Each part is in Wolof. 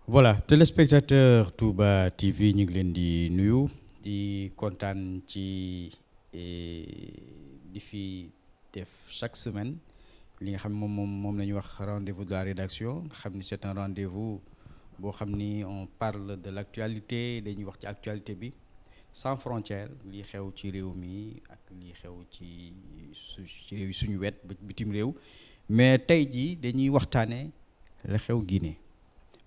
voilà téléspectateur Touba TV ñu ngi leen di nuyu di kontaan ci di fi def chaque semaine li nga xam moom la ñuy wax rendez-vous de la rédaction nga xam ni c'est un rendez-vous boo xam ni on parle de l'actualité dañuy wax ci actualité bi sans frontières lii xew ci réew mi ak lii xew ci réew yi suñu wet bitim réew mais tey jii dañuy waxtaane la xew Guinée.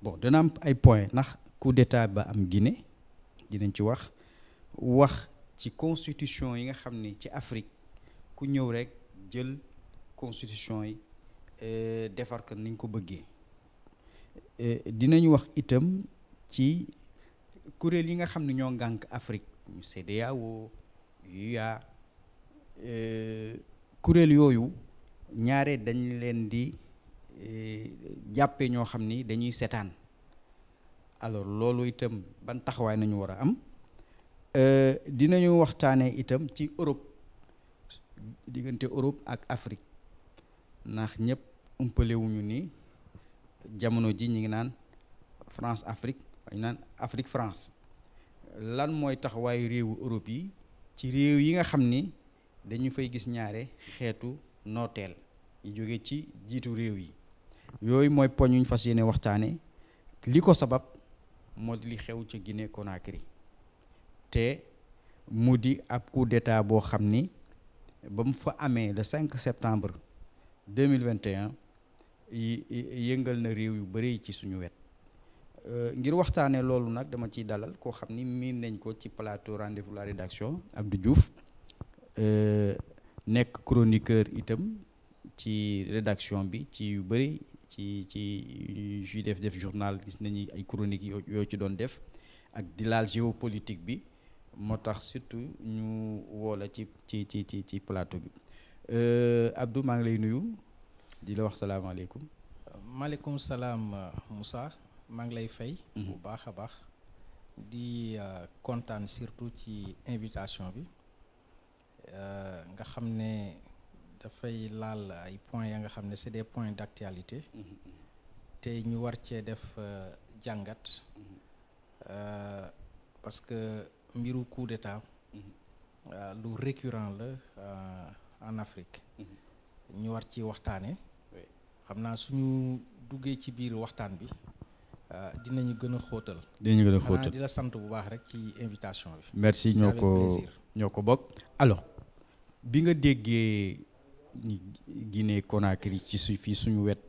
Bon dana am ay points ndax coup d'état ba am Guinée dinañ ci wax ci constitution yi nga xam ni ci Afrique ku ñëw rek jël constitution yi defar ko niñ ko bëggee dinañu wax itam ci kuréel yi nga xam ne ñoo ngànk Afrique ñu CEDEAO UA kuréel yooyu ñaare dañ leen di jàppee ñoo xam ni dañuy seetaan alors loolu itam ban taxawaay nañu war a am dinañu waxtaanee itam ci Europe diggante Europe ak Afrique ndax ñëpp umpale wuñu ni jamono ji ñu ngi naan France Afrique ñu naan Afrique France lan mooy taxawaayu réewu Europe yi ci réew yi nga xam ni dañu fay gis ñaare xeetu nooteel yi jóge ci jiitu réew yi yooyu mooy poñ ñu fas yéene waxtaane li ko sabab moo di li xew ca Guinée Conakry te mu di ab coup d'état boo xam ni ba mu fa amee le 5 septembre 2021 yëngal na réew yu bëri ci suñu wet ngir waxtaane loolu nag dama ciy dalal koo xam ni miin nañ ko ci plateau rendez-vous la rédaction Abdou Diouf nekk chroniqueur itam ci rédaction bi ci yu bëri ci juy def journal gis nañu ay chroniques yoo ci doon def ak di laal géopolitique bi moo tax surtout ñu woola ci plateau bi Abdou maa ngi lay nuyu di la wax salaamaaleykum. maaleykum salaam Moussa maa ngi lay fay. bu baax a baax di kontaan surtout ci invitation bi nga xam ne dafay laal ay points ya nga xam ne c'est des points d'actualité te ñu war cee def jàngat parce que mbiru coup d'état lu récurrent la en Afrique ñu war ci waxtaane xam naa suñu duggee ci biir waxtaan bi dinañu gën a xóotal di la sant bu baax rek ci invitation bi. merci ñoo ko bokk. alors bi nga déggee ni Guinée Conakry ci fii suñu wet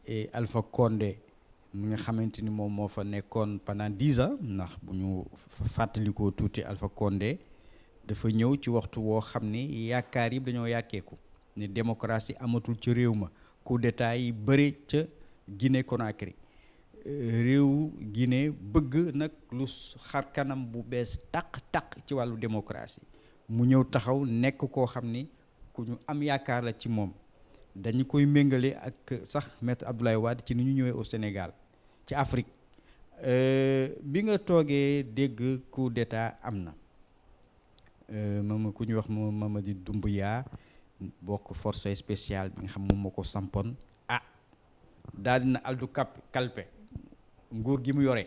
et Alpha Condé mi nga xamante ni moom moo fa nekkoon pendant 10 ans ndax bu ñu fàttalikoo tuuti Alpha Condé dafa ñëw ci waxtu woo xam ni yaakaar yi dañoo yàkkeeku ne démocratie amatul ca réew ma coup d'état yi bëri ca Guinée Conakry réew Guinée bëgg nag lu xar kanam bu bees taq ci wàllu démocratie mu ñëw taxaw nekk koo xam ni ku ñu am yaakaar la ci moom dañu koy méngale ak sax maître Abdoulaye Wade ci ni ñu ñëwee au Sénégal ci Afrique bi nga toogee dégg coup d'état am na ku ñuy wax Mamadi Doumbouya bokk force spéciale bi nga xam moom moo ko sampoon daal dina Aldou Kalpe nguur gi mu yore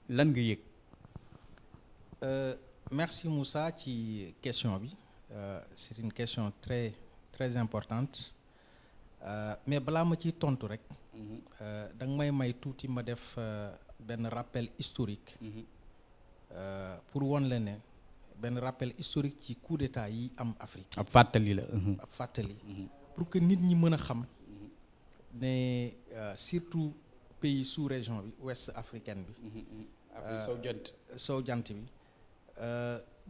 lan nga yëg. merci Moussa ci question bi. C'est une question très très importante mais balaa ma ciy tontu rek da nga may tuuti ma def benn rappel historique pour won la ne benn rappel historique ci coup d'état yi am Afrique. ab fàttali la. ab fàttali pour que nit ñi mën a xam ne surtout pays sous-région bi ouest africaine bi. Afrique sow jant bi.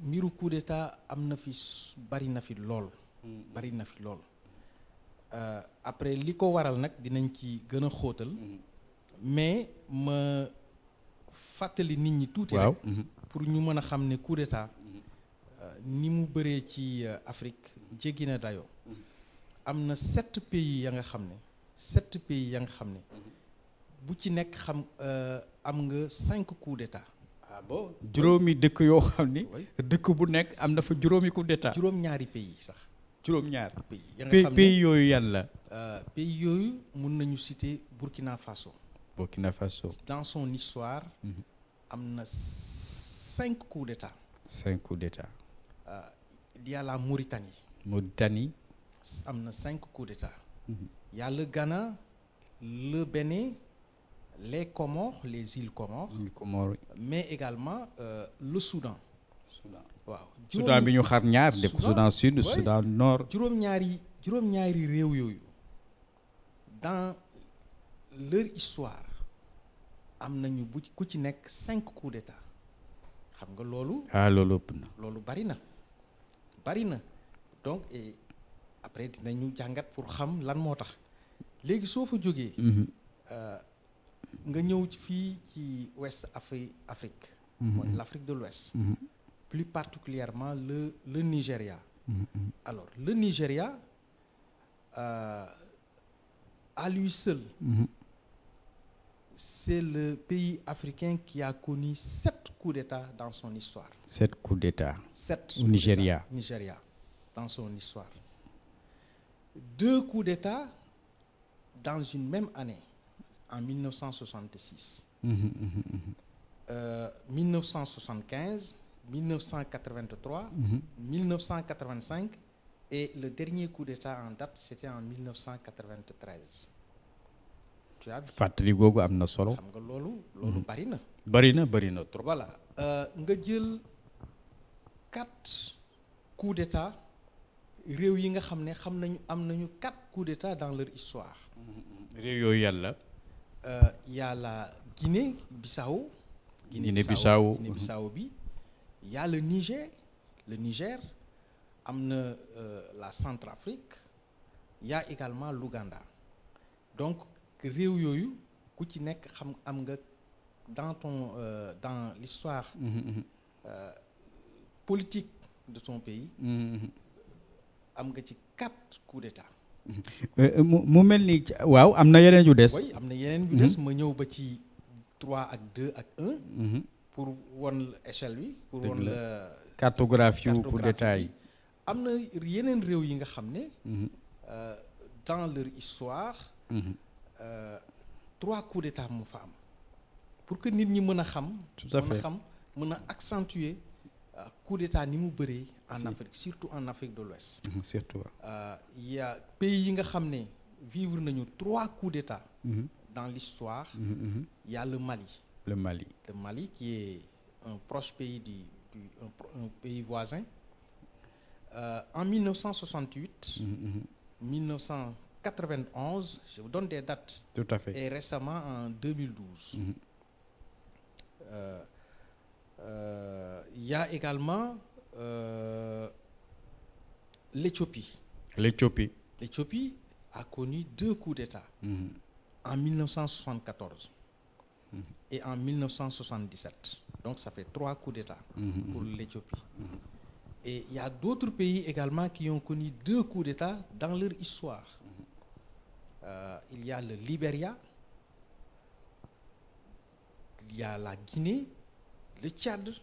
mbiru coup d'état am na fi bari na fi lool. Après li ko waral nag dinañ ci gën a xóotal. mais ma fàttali nit ñi tuuti rek. pour ñu mën a xam ne coup d'état ni mu bëree ci Afrique jéggi na dayoo. am na 7 pays ya nga xam ne bu ci nekk am nga 5 coups d'état. bon juróomi dëkk yoo xam ni dëkk bu nekk am na fa juróomi coup d'état. juróom-ñaari pays sax. juróom-ñaar pays ya nga xam ne pays yooyu yan la. pays yooyu mun nañu citer Burkina Faso. Burkina Faso. Dans son histoire am na 5 coups d'état. 5 coups d'état. Il y a la Mauritanie. Mauritanie. am na 5 coups d'état. Il y a le Ghana, le Bénin, les Comores, les îles Comores. Mais également le Soudan. waaw Soudan bi ñu xar ñaar def Soudan sud Soudan nord. juróom-ñaari réew yooyu dans leur histoire am nañu bu ku ci nekk 5 coups d'état xam nga loolu. loolu ëpp na. loolu bari na donc et après dinañu jàngat pour xam lan moo tax léegi soo fa jógee. nga ñëw fii ci Ouest Afrique. mooy l'Afrique de l'Ouest. Plus particulièrement le Nigeria. Alors, le Nigeria, à lui seul, c'est le pays africain qui a connu 7 coups d'État dans son histoire. 7 coups d'État. 7 au Nigeria. Nigeria, dans son histoire. 2 coups d'État dans une même année, en 1966. 1975. 1983, 1985 et le dernier coup d'État en date c'était en 1993. Tu as fàttali googu am na solo. xam nga loolu bari na. bari na trop. Voilà nga jël 4 coups d'État réew yi nga xam ne am nañu 4 coups d'État dans leur histoire. réew yooyu yàlla. y a la Guinée-Bissau. Guinée-Bissau bi. Il y a le Niger am na la Centrafrique, il y a également l'Ouganda. Donc réew yooyu ku ci nekk xam am nga dans l'histoire politique de ton pays am nga ci 4 coups d'état. mu mel ni waaw am na yeneen yu des. oui am na yeneen yu des ma ñëw ba ci 3 ak 2 ak 1. pour won échelle bi pour won la cartographie pour détail. am na yeneen réew yi nga xam ne dans leur histoire 3 coups d'état mu fa am pour que nit ñi mën a xam. tout à fait mën a accentuer coup d'état ni mu bëree en Afrique surtout en Afrique de l'Ouest. surtout. y a pays yi nga xam ne vivre nañu 3 coups d'état dans l'histoire. y a le Mali qui est un proche pays un pays voisin. En 1968, 1991, je vous donne des dates. Tout à fait. Et récemment en 2012. Il y a également l'Éthiopie. L'Éthiopie a connu 2 coups d'État en 1974 et en 1977. Donc ça fait 3 coups d'État pour l'Éthiopie. Et il y a d'autres pays également qui ont connu 2 coups d'État dans leur histoire. Il y a le Libéria, il y a la Guinée, le Tchad,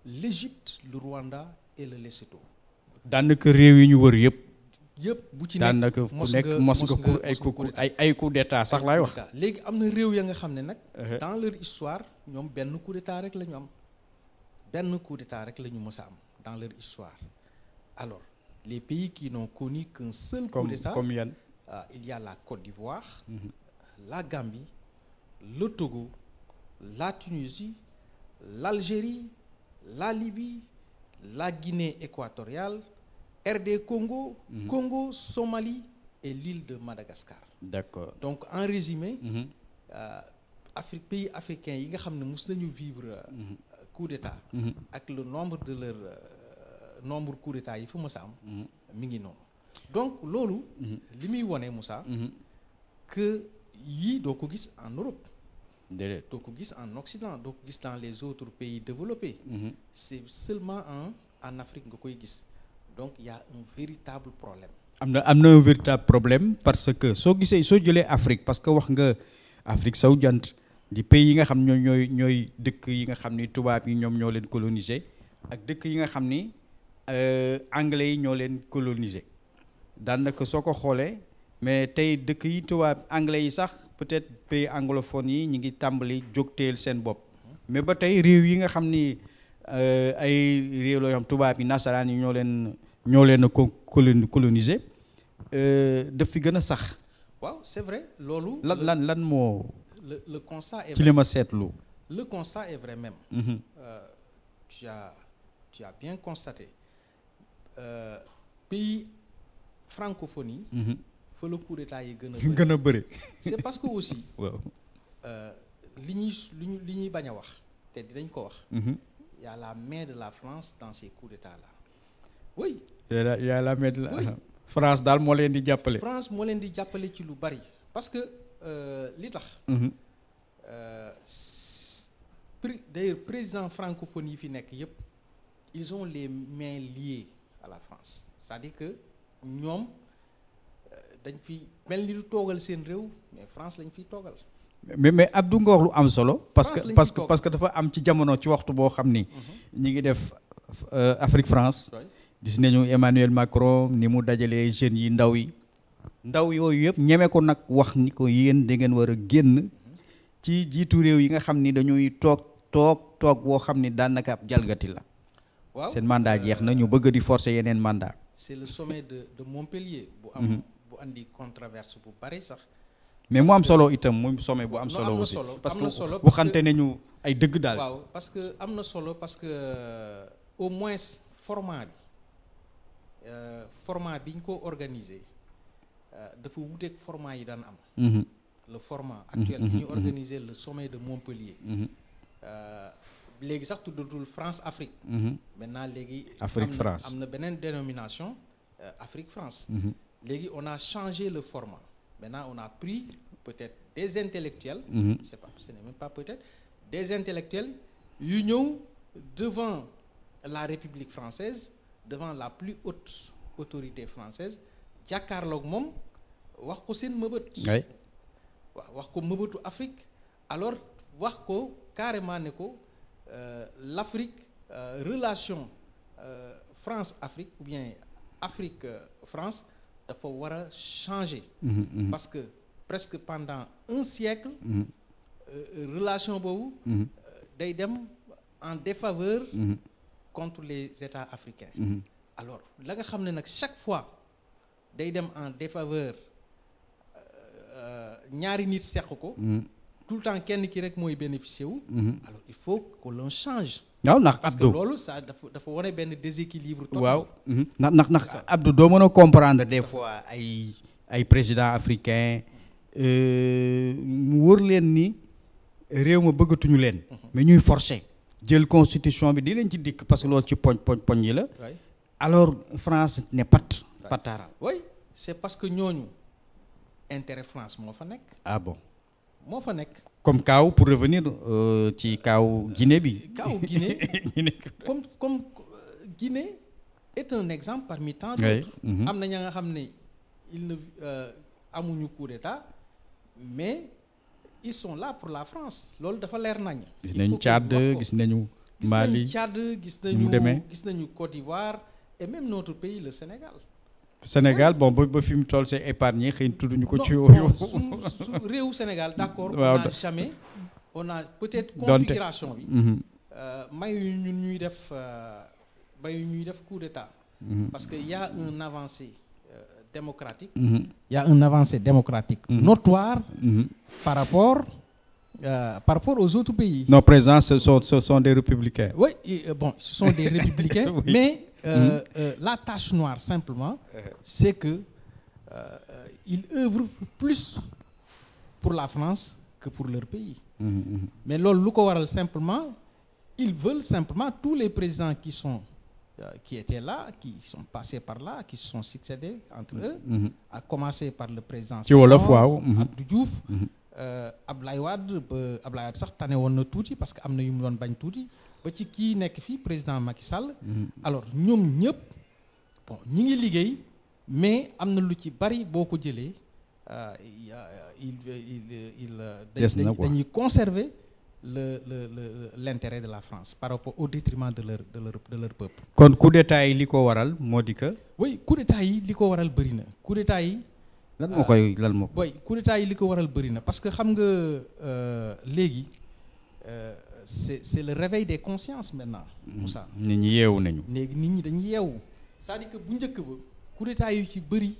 l'Égypte, le Rwanda et le Lesotho. daanaka réew yi ñu wër yëpp. bu ci daanaka ku nekk mos nga ay coup d'état sax laay wax. léegi am na réew ya nga xam ne nag. dans leur histoire ñoom benn coup d'état rek la ñu am. benn coup d'état rek la ñu mës a am dans leur histoire. Alors les pays qui n'ont connu qu'un seul coup d'état. comme yan. Il y a la Côte d'Ivoire, la Gambie, le Togo, la Tunisie, l'Algérie, la Libye, la Guinée équatoriale, RD Congo, Congo, Somalie et l'île de Madagascar. D'accord. Donc en résumé, pays africains yi nga xam ne mos nañu vivre coup d'état ak le nombre de leur nombre coup d'état yi fa mës a am mi ngi noonu. Donc loolu li muy wone Moussa que yii doo ko gis en Europe, doo ko gis en Occident, doo ko gis dans les autres pays développés. C'est seulement en Afrique nga koy gis. Donc il y a un véritable problème. am na un véritable problème parce que soo jëlee Afrique parce que wax nga Afrique sowu jant di pays yi nga xam ñooy dëkk yi nga xam ni tubaab yi ñoom ñoo leen coloniser ak dëkk yi nga xam ni anglais yi ñoo leen coloniser daanaka soo ko xoolee mais tey dëkk yi tubaab anglais yi sax peut-être pays anglophones yi ñi ngi tàmbali jógteel seen bopp mais ba tey réew yi nga xam ni ay réew la yoo xam tubaab yi nasaraan yi ñoo leen a coloniser daf fi gën a sax. waaw c'est vrai loolu. lan moo. le constat est ci li ma seetlu. le constat est vrai même. Tu as bien constaté pays francophonie. fa le coup d'état yi gën a bëri. c'est parce que aussi. waaw li ñuy bañ a wax te dinañ ko wax. y a la main de la France dans ces coups d'état là. oui. y a la main de la. Oui. France daal moo leen di jàppale. France moo leen di jàppale ci lu bari parce que li tax. D'ailleurs président francophone yi fi nekk yépp ils ont les mains liées à la France c'est-à-dire que ñoom dañ fi mel ni lu toogal seen réew mais France lañ fiy toogal. mais Abdou nga wax lu am solo. parce que dafa am ci jamono ci waxtu boo xam ni. ñi ngi def Afrique France. gis nañu Emmanuel Macron ni mu dajalee jeunes yi ndaw yooyu yëpp ñeme ko nag wax ni ko yéen da ngeen war a génn ci jiitu réew yi nga xam ni dañuy toog woo xam ni daanaka ab jalgati la. waaw seen mandat jeex na ñu bëgg di forcer yeneen mandat. c'est le sommet de Montpellier. bu andi controverse bu bari sax. mais mu am solo itam muy sommet bu am solo aussi parce que waxante nañu ay dëgg daal. waaw parce que am na solo parce que au moins format bi ñu ko organisé dafa wuteeg format yi daan am. le format actuel bi ñu organisé le sommet de Montpellier. léegi sax tuddatul France Afrique. maintenant léegi. Afrique France am na beneen dénomination Afrique France. léegi on a changé le format maintenant on a pris peut-être des intellectuels. c'est pas ce n'est même pas peut-être des intellectuels yu ñëw devant la République française devant la plus haute autorité française jàkkaarloog moom wax ko seen mëbët. waaw wax ko mëbëtu Afrique alors wax ko carrément ne ko l'Afrique relation France-Afrique ou bien Afrique-France dafa war a changer. parce que presque pendant un siècle. relation boobu. day dem en défaveur. contre les États africains. alors la nga xam ne nag chaque fois day dem en défaveur ñaari nit seq ko. tout le temps kenn ki rek mooy bénéficier wu. alors il faut que l'on change. waaw ndax parce que Abdou loolu ça dafa wane benn déséquilibre. waaw ndax Abdou doo mën a comprendre des fois ay présidents africains mu wër leen ni réew ma bëggatuñu leen. mais ñuy forcer jël constitution bi di leen ci dikk parce que loolu ci poñ yi la. alors France ne pataaral. oui c'est parce que ñooñu intérêt France moo fa nekk. ah bon. moo fa nekk. comme kaaw pour revenir ci kaaw Guinée bi. kaaw Guinée comme Guinée est un exemple parmi tant d'autres. am na ña nga xam ne ils ne amuñu coup d'état mais ils sont là pour la France loolu dafa leer nañ. gis nañu Tchad gis nañu Mali gis nañu Côte d'Ivoire et même notre pays le Sénégal. Bon ba fi mu toll c'est épargné xëy na tudduñu ko ci. su réewu Sénégal d'accord. on a peut-être configuration bi. mayu ñun ñuy def coup d'état. parce que y a un avancé démocratique. y a un avancé démocratique notoire. par rapport aux autres pays. Nos présidents ce sont des républicains. Oui, ce sont des républicains, oui. Mais la tache noire simplement, c'est que ils œuvrent plus pour la France que pour leur pays. Mais loolu lu ko waral simplement, ils veulent simplement tous les présidents qui étaient là, qui sont passés par là, qui se sont succédés entre eux, à commencer par le président Abdou Diouf. Abdoulaye Wade sax tane woon na tuuti parce que am na yu mu doon bañ tuuti ba ci kii nekk fii président Macky Sall. alors ñoom ñëpp bon ñi ngi liggéey mais am na lu ci bari boo ko jëlee dañuy conserver l'intérêt de la France par rapport au détriment de leur peuple. kon coup d'état yi li ko waral moo di que. oui coup d'état yi li ko waral bëri na coup d'état yi lan moo koy. boy coup d'état yi li ko waral bëri na parce que xam nga léegi c'est le réveil des consciences maintenant. Moussa nit ñi yeewu nañu. léegi nit ñi dañuy yeewu c'est-à-dire que bu njëkk ba coup d'état yu ci bëri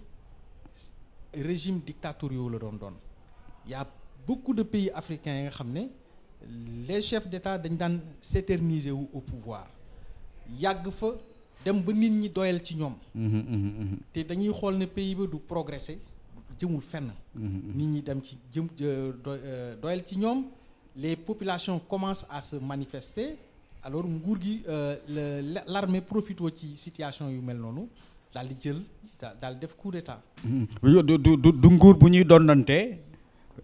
régime dictatoriaux la doon. Il y a beaucoup de pays africains yi nga xam ne les chefs d'État dañ daan s'éterniser wu au pouvoir yàgg fa dem ba nit ñi doyal ci ñoom. te dañuy xool ne pays ba du progresser jëmul fenn. nit ñi dem ci doyal ci ñoom les populations commencent à se manifester alors nguur gi l'armée profite ci situation yu mel noonu daal di jël daal def coup d'état. du nguur bu ñuy dondante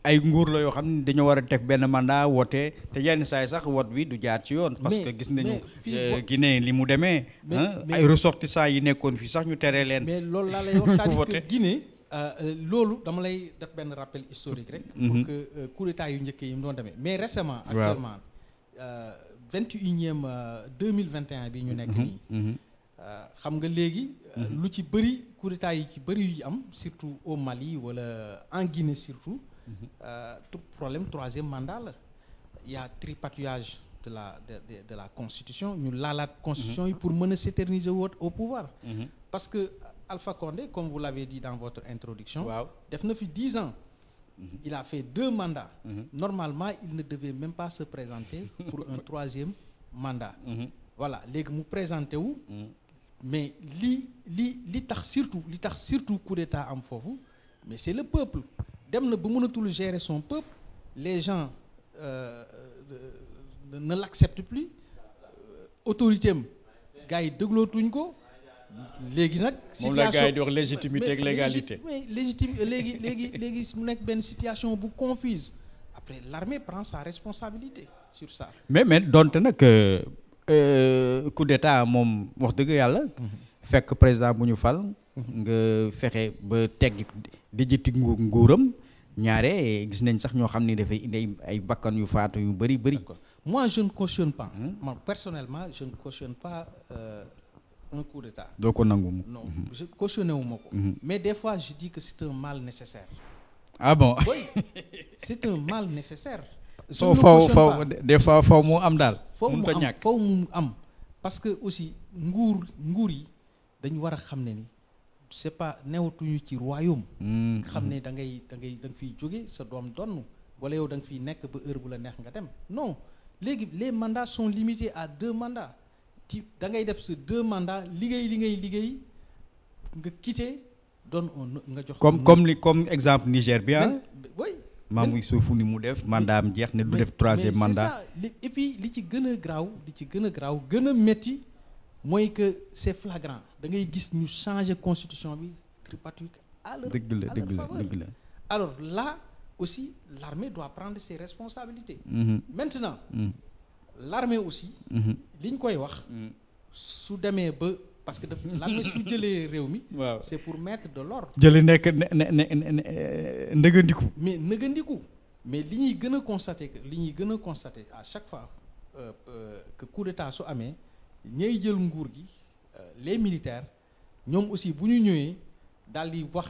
ay nguur la yoo xam ne dañoo war a teg benn mandat woote te yenn saa yi sax woot bi du jaar ci yoon. parce que gis nañu Guinée li mu demee. ay ressortissants yi nekkoon fii sax ñu tere leen. mais loolu laa lay wax c'est-à-dire que Guinée loolu dama lay def benn rappel historique rek. pour que coup d'état yu njëkk yi mu doon demee mais récemment. actuellement 21e 2021 bi ñu nekk nii. xam nga léegi. lu ci bëri coup d'état yi ci bëri yu am surtout au Mali wala en Guinée surtout. Tout problème troisième mandat la. Il y a tripatouillage de la constitution ñu laalaat constitution yi pour mën a s'éterniser au pouvoir. parce que Alpha Condé comme vous l'avez dit dans votre introduction. def na fi 10 ans. il a fait 2 mandats. Normalement il ne devait même pas se présenter pour un troisième mandat. voilà léegi mu présenté wu. mais li tax surtout coup d'état am foofu mais c'est le peuple dem na ba mënatul gérer son peuple les gens ne l'acceptent plus autorité am gars yi déglootuñ ko léegi nag. situation moom la gars yi di wax légitimité ak légalité. mais léegi mu nekk benn situation bu confuse après l'armée prend sa responsabilité sur ça. mais donte nag. coup d'état moom wax dëgg yàlla. fekk président bu ñu fal. nga fexe ba teggi dijjiti nguuram ñaare gis nañ sax ñoo xam ni dafay indi ay bakkan yu faatu yu bëri. moi je ne cautionne pas. moi personnellement je ne cautionne pas un coup d'état. doo ko nangu. non je cautionné wu ma ko. mais des fois je dis que c'est un mal nécessaire. ah bon. oui c'est un mal nécessaire. faw des fois faw mu am daal. faw mu am parce que aussi nguur yi dañu war a xam ne ni c'est pas newatuñu ci royaume. xam ne da nga fiy jóge sa doom donn wala yow da nga fiy nekk ba heure bu la neex nga dem non léegi les mandats sont limités à 2 mandats da ngay def sa 2 mandats liggéey li ngay liggéey nga quitter doon nga jox. comme exemple Niger bi oui. Mamou Issoufou ni mu def mandat am jeex ne du def 3e mandat. c'est ça et puis li ci gën a graaw gën a métti mooy que c'est flagrant da ngay gis ñu changer constitution bi tripatouille à leur faveur. alors là aussi l'armée doit prendre ses responsabilités. Maintenant l'armée aussi li ñu koy wax su demee ba parce que l'armée su jëlee réew mi. c'est pour mettre de l'ordre. jëlee nekk ndëgëndiku. mais li ñuy gën a constater à chaque fois que coup d'état su amee ñay jël nguur gi les militaires ñoom aussi bu ñu ñëwee daal di wax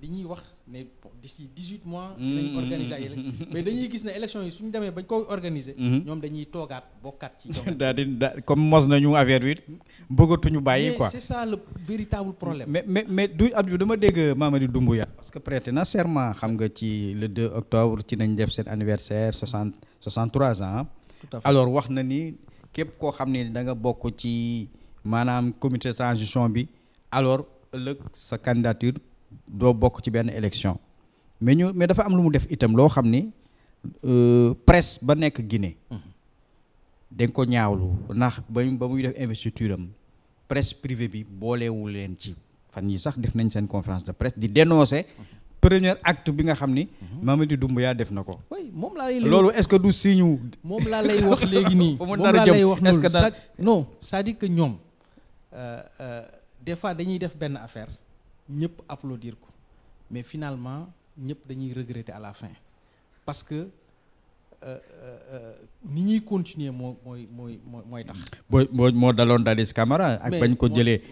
li ñuy wax ne d'ici 18 mois. dañuy organiser ay mais dañuy gis ne élection yi suñu demee bañ koy organiser. ñoom dañuy toogaat bokkaat ci. daal comme mos nañu affaire bi bëggatuñu bàyyi quoi. mais c'est ça le véritable problème. mais du at bi dama dégg Mamady Doumbouya. parce que prêté na serment xam nga ci le 2 octobre ci nañ def seen anniversaire 63 ans. tout à fait. alors wax na ni képp koo xam ne da nga bokk ci maanaam comité de transition bi alors ëllëg sa candidature. doo bokk ci benn élection mais dafa am lu mu def itam loo xam ni presse ba nekk Guinée dañ ko ñaawlu ndax ba muy def investiture am presse privée bi boolewul leen ci fan yi sax def nañ seen conférence de presse di dénoncer premier acte bi nga xam ni Mamady Doumbouya def na ko. oui moom laa lay loolu est-ce que du signe. moom laa lay wax léegi nii. moom laa lay wax noonu non c'est-à-dire que ñoom des fois dañuy def benn affaire. ñëpp applaudir ko mais finalement ñëpp dañuy regretter à la fin parce que ni ñuy continuer mooy tax. moo daloon Dadis Camara ak bañ ko jëlee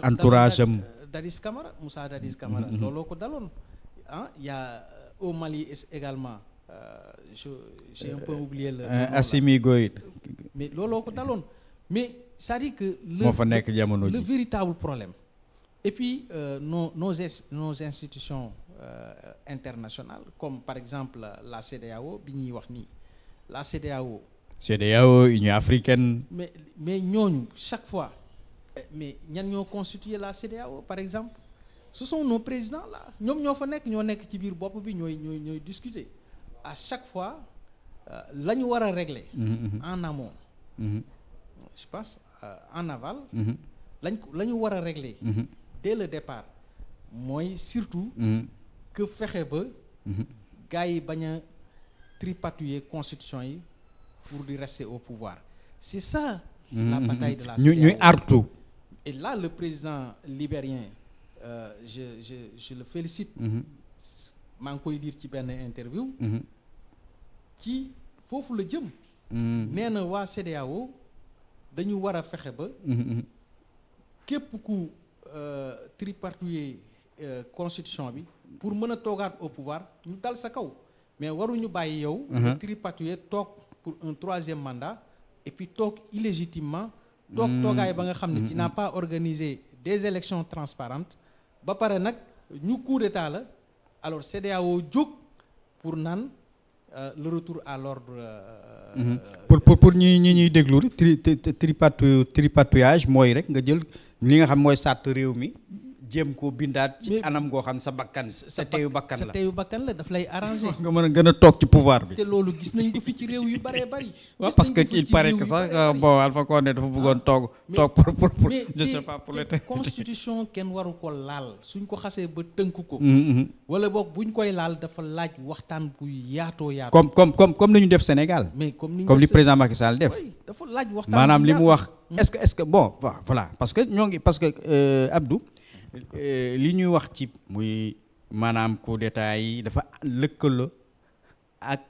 entourage am Dadis Camara Moussa Dadis Camara looloo ko daloon ah y a au Mali également j'ai un peu oublié le Assimi Goïta mais looloo ko daloon mais c'est-à-dire que moo fa nekk jamono ji le véritable problème et puis nos institutions internationales comme par exemple la CEDEAO bi ñuy wax nii la CEDEAO Union africaine mais ñooñu chaque fois mais ñan ñoo constituer la CEDEAO par exemple ce sont nos présidents là ñoom ñoo fa nekk ñoo nekk ci biir bopp bi ñooy discuter à chaque fois la ñu war a régler en amont je pense en aval la ñu war a régler dès le départ mooy surtout que fexe ba gars yi bañ a tripatouiller constitution yi pour di rester au pouvoir c'est ça la bataille de la CEDEAO ñuy artu et là le président libérien je le félicite maa ngi koy lire ci benn interview ci foofu la jëm nee na waa CEDEAO dañu war a fexe ba képp ku tripatouiller constitution bi pour mën a toogaat au pouvoir ñu dal sa kaw mais waruñu bàyyi yow nga tripatouiller toog pour un troisième mandat et puis toog illégitimement toogaay ba nga xam ne tu n'as pas organisé des élections transparentes ba pare nag ñu coup d'état la alors CEDEAO jóg pour naan le retour à l'ordre pour ñuy déglu tripatouillage mooy rek nga jël li nga xam mooy sàtt réew mi jéem koo bindaat ci anam goo xam sa bakkan sa teyu bakkan la daf lay arranger nga mën a gën a toog ci pouvoir bi te loolu gis nañ ko fi ci réew yu bëree bëri waaw parce que il paraît que sax bon Alpha Condé dafa bëggoon toog pour je sais pas pour le constitution kenn waru ko laal suñ ko xasee ba tënk ko wala boog buñ koy laal dafa laaj waxtaan bu yaatoo comme ni ñu def Sénégal mais comme li président Macky Sall def dafa laaj waxtaan maanaam li mu wax est-ce que bon voilà parce que Abdou li ñuy wax ci muy maanaam coup d'état yi dafa lëkkaloo ak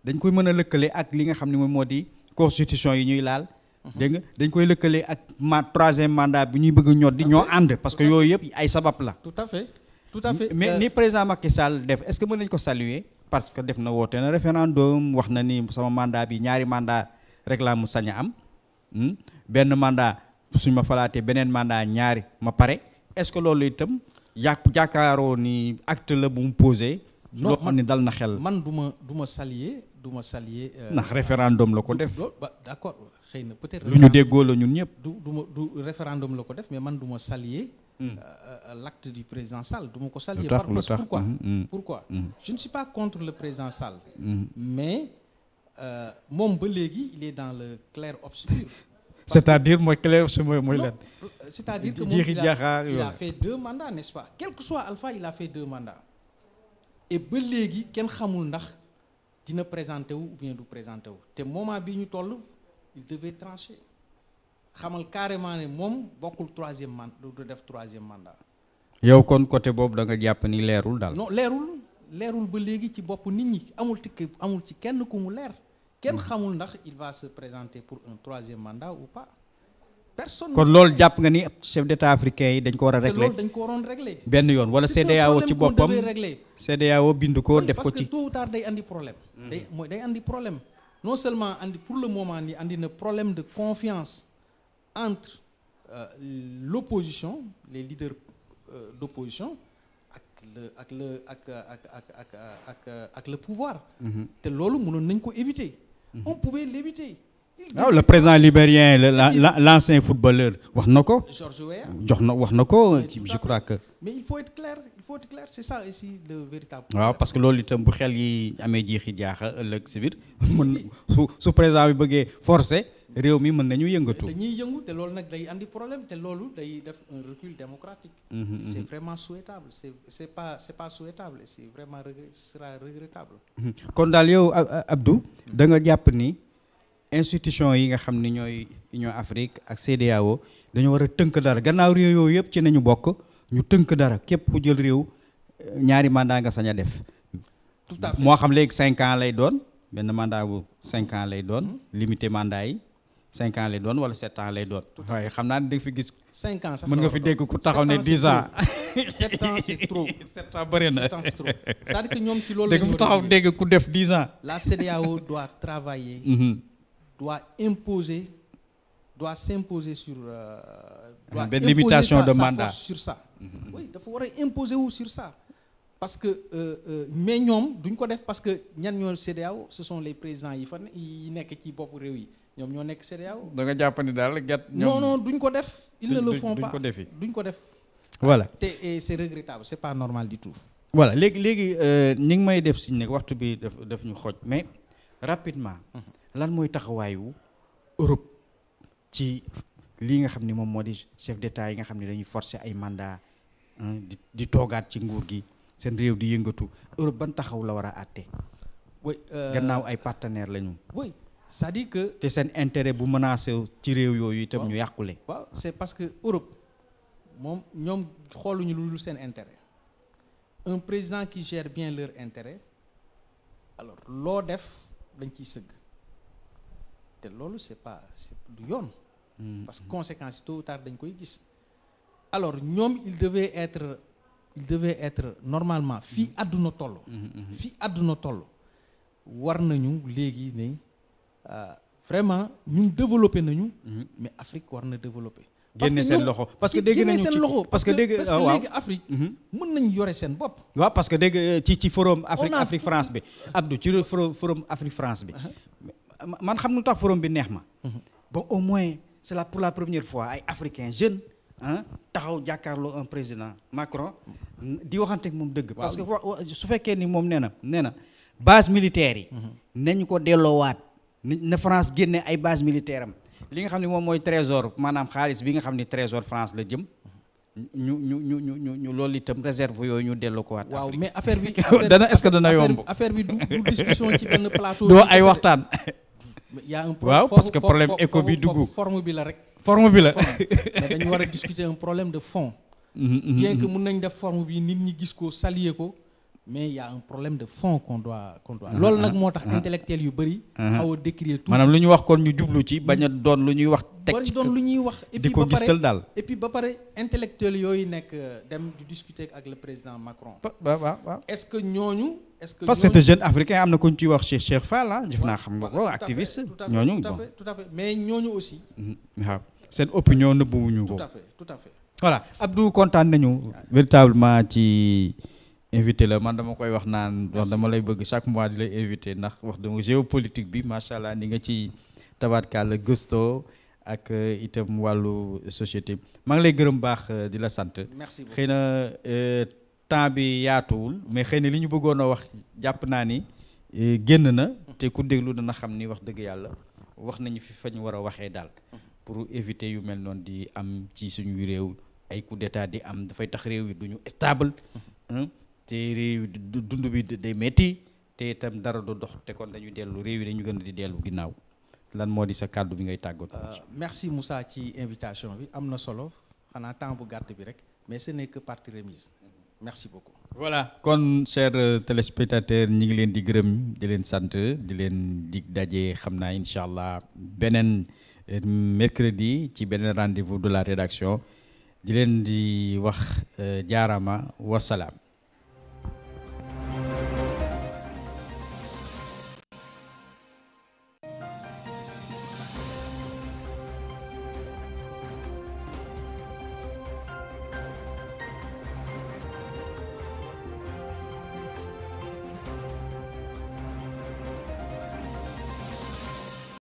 dañ koy mën a lëkkale ak li nga xam ne moom moo di constitution yi ñuy laal dégg nga dañ koy lëkkale ak troisième mandat bi ñuy bëgg a ñoddi ñoo ànd parce que yooyu yëpp ay sabab la tout à fait mais ni président Macky Sall def est-ce que mën nañ ko saluer parce que def na woote na référendum wax na ni sama mandat bi ñaari mandat rek laa mu sañ a am benn mandat suñ ma falaatee beneen mandat ñaari ma pare est-ce que loolu itam jàkkaaroo ni acte la bu mu posé. loo xam ne dal na xel. man du ma saluer ndax référendum la ko def. d'accord xëy na peut-être. lu ñu déggoo la ñun ñëpp. du référendum la ko def mais man du ma saluer l'acte du président Sall du ma ko saluer. Pourquoi je ne suis pas contre le président Sall. mais moom ba léegi il est dans le clair-obscur. c'est-à-dire mooy clair su mooy lan. c'est-à-dire que il a fait 2 mandats n'est-ce pas quel que soit Alpha il a fait 2 mandats et ba léegi kenn xamul ndax dina présenté wu ou bien du présenté wu te moment bi ñu toll il devait trancher xamal carrément ne moom bokkul 3e mandat du def 3e mandat. yow kon côté boobu da nga jàpp ni leerul daal. non leerul ba léegi ci bopp nit ñi amul ci kenn ku mu leer. kenn xamul ndax il va se présenter pour un 3e mandat ou pas personne. kon loolu jàpp nga ni chef d'état africain yi dañ ko war a régler loolu dañ ko waroon régler. benn yoon wala CEDEAO ci boppam CEDEAO bind ko def ko ci. parce que tôt ou tard day andi problème. day andi problème non seulement pour le moment ni andi na problème de confiance entre l'opposition les leaders d'opposition ak le pouvoir. te loolu mënoon nañ ko éviter. on pouvait l'éviter. waaw le président libérien l'ancien footballeur wax na ko. Georges Weah wax na ko je crois que. mais il faut être clair c'est ça ici le véritable. waaw parce que loolu itam bu xel yi amee jiixi jaaxa ëllëg si biir mën su président bi bëggee forcer réew mi mën nañu yëngatu. dañuy yëngu te loolu nag day andi problème te loolu day def un recul démocratique. c'est vraiment souhaitable c'est pas souhaitable c'est vraiment sera regrettable. kon daal yow Abdou da nga jàpp ni institution yi nga xam ni ñooy Union Afrique ak CEDEAO dañoo war a tënk dara gannaaw réew yooyu yëpp ci nañu bokk ñu tënk dara képp ku jël réew ñaari mandat nga sañ a def. tout à fait moo xam léegi 5 ans lay doon benn mandat bu 5 ans lay doon limité mandat yi 5 ans lay doon wala 7 ans lay doon. waaye xam naa ne da nga fi gis. 5 ans sax mën nga fi dégg ku taxaw ne 10 ans. 7 ans c'est trop. 7 ans bëri na. 7 ans c'est trop. c'est-à-dire que ñoom ci loolu la ñu dégg taxaw dégg ku def 10 ans. la CEDEAO doit travailler. doit s'imposer sur. doit benn limitation de mandat sur ça. oui dafa war a imposer wu sur ça. parce que mais ñoom duñ ko def parce que ñan ñoo CEDEAO ce sont les présidents yi nekk ci bopp réew yi ñoom ñoo nekk CEDEAO. da nga jàpp ni daal gat non duñ ko def. ils ne le font pas duñ ko def. voilà et c'est regrettable c'est pas normal du tout. voilà léegi ñi ngi may def si ne waxtu bi daf ñu xooj mais rapidement. lan mooy taxawaayu Europe ci lii nga xam ni moom moo di chef d'État yi nga xam ne dañuy forcer ay mandat di toogaat ci nguur gi seen réew di yëngatu Europe ban taxaw la war a àtte. oui gannaaw ay partenaires lañu. oui c'est-à-dire que. te seen intérêt bu menacé ci réew yooyu itam ñu yàqule. waaw c'est parce que Europe moom ñoom xooluñu lu dul seen intérêt un président qui gère bien leur intérêt alors loo def dañ ciy sëgg te loolu c'est du yoon. parce que conséquences yi tôt ou tard dañ koy gis. alors ñoom il devait être normalement fii àdduna toll. fii àdduna toll war nañu léegi ne vraiment ñun développé nañu. mais Afrique war na développé. génne seen loxo parce que dégg nañu ci parce que léegi Afrique. mën nañu yore seen bopp. waaw parce que dégg ci forum Afrique France bi Abdou ci forum Afrique France bi. man xam nu tax forum bi neex ma. bon au moins c'est pour la première fois ay africains jeunes taxaw jàkkaarloo un président Macron di waxante ak moom dëgg. parce que su fekkee ni moom nee na base militaire yi. nañu ko delloowaat na France génne ay base militaire am li nga xam ne moom mooy trésor maanaam xaalis bi nga xam ne trésor France la jëm ñu loolu itam réserve yooyu ñu delloo ko waat. waaw mais affaire bi est-ce que dana yomb. affaire bi du discussion ci benn plateau. doo ay waxtaan. y a un waaw parce que problème éco bi dugg forme bi la rek. forme bi la mais dañu war a discuter un problème de fond. bien que mën nañ def forme bi nit ñi gis ko saluer ko mais y a un problème de fond qu'on doit loolu nag moo tax intellectuel yu bëri. xaw a décrire tout. maanaam lu ñu wax kon ñu jublu ci bañ a doon lu ñuy wax. teg ci doon lu ñuy wax. di ko gisal daal et puis ba pare intellectuel yooyu nekk dem di discuter ak le président Macron. waaw est-ce que ñooñu. parce que c'est jeune africain am na ku ñu ciy wax Cheikh Fall jëf naa xam nga ko activiste. ñooñu tout à fait mais ñooñu aussi. waaw seen opinion nëbbuwuñu ko. tout à fait. voilà Abdou kontaan nañu véritablement ci invité la man dama koy wax naan wax dama lay bëgg chaque mois di lay invité ndax wax dama géopolitique bi macha allah ni nga ci tabaarkalla gëstoo ak itam wàllu société maa ngi lay gërëm baax di la sant. merci beaucoup xëy na temps bi yaatuwul mais xëy na li ñu bëggoon a wax jàpp naa ni génn na te ku déglu dana xam ni wax dëgg yàlla wax nañu fi fa ñu war a waxee daal pour éviter yu mel noonu di am ci suñu réew ay coup d'état di am dafay tax réew yi duñu stable te réew dund bi day metti te itam dara du dox te kon dañuy dellu réew yi dañu gën di dellu ginnaaw lan moo di sa kàddu bi ngay tàggatoo. merci Moussa ci invitation bi am na solo xanaa temps bu gàtt bi rek mais ce n'est que partie remise merci beaucoup. voilà kon chers téléspectateurs ñi ngi leen di gërëm di leen sant di leen dig daje xam naa incha allah beneen mercredi ci beneen rendez-vous de la rédaction di leen di wax jaarama wasalaam.